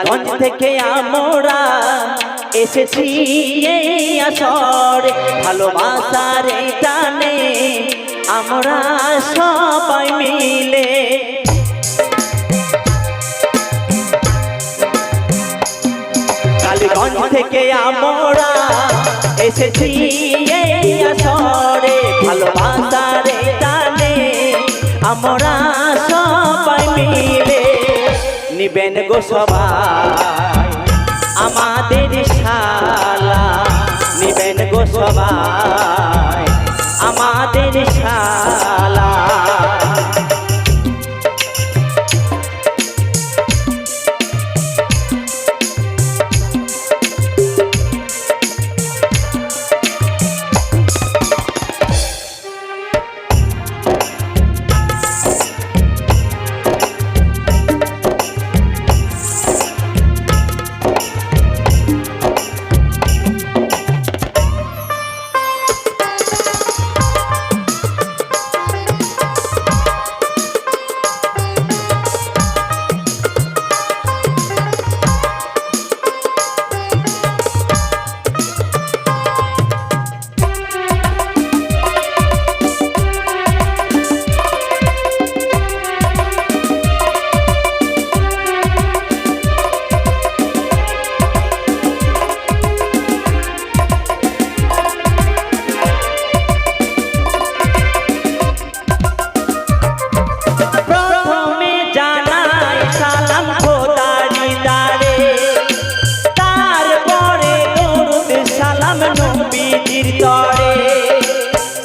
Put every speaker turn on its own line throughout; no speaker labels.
কালীগঞ্জ থেকে আমরা এসেছি এই আসরে, ভালোবাসার টানে আমরা সবাই মিলে। কালীগঞ্জ থেকে আমরা এসেছি এই আসরে, ভালোবাসার টানে আমরা সবাই মিলে। নিবেন গো সবাই আমাদের শালা, নিবেন গো সবাই আমাদের শালা।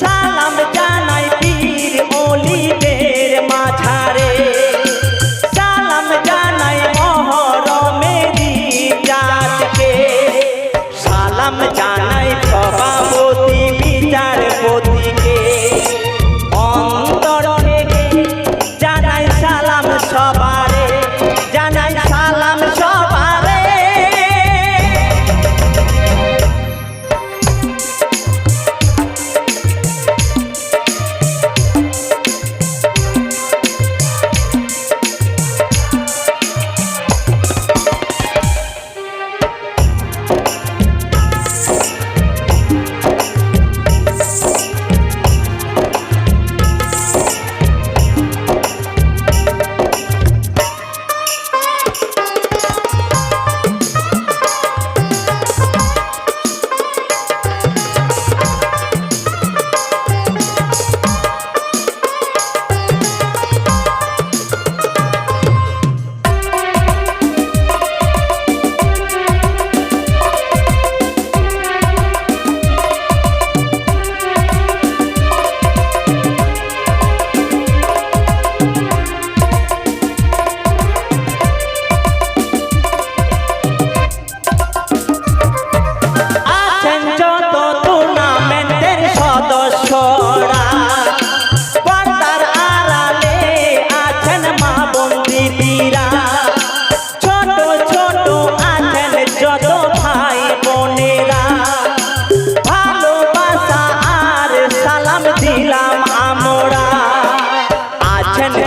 সালাম জানাই পীর ওলিদের মাঝারে, সালাম জানাই মহরমেরি জাতকে, সালাম জানাই সভাপতি বিচারপতিকে। অন্তর থেকে জানাই সালাম সবারে, জানাই সালাম সবারে।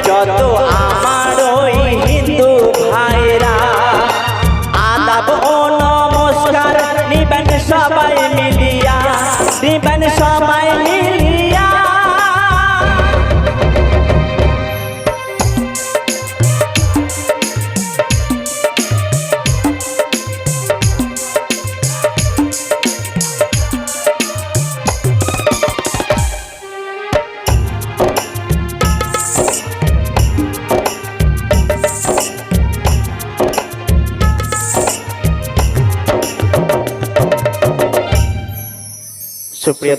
যত আমার ওই হিন্দু ভাইরা আদাব ও নমস্কার নিবেন সবাই মিলিয়া, নিবেন সবাই মিলিয়া। সুপ্রিয়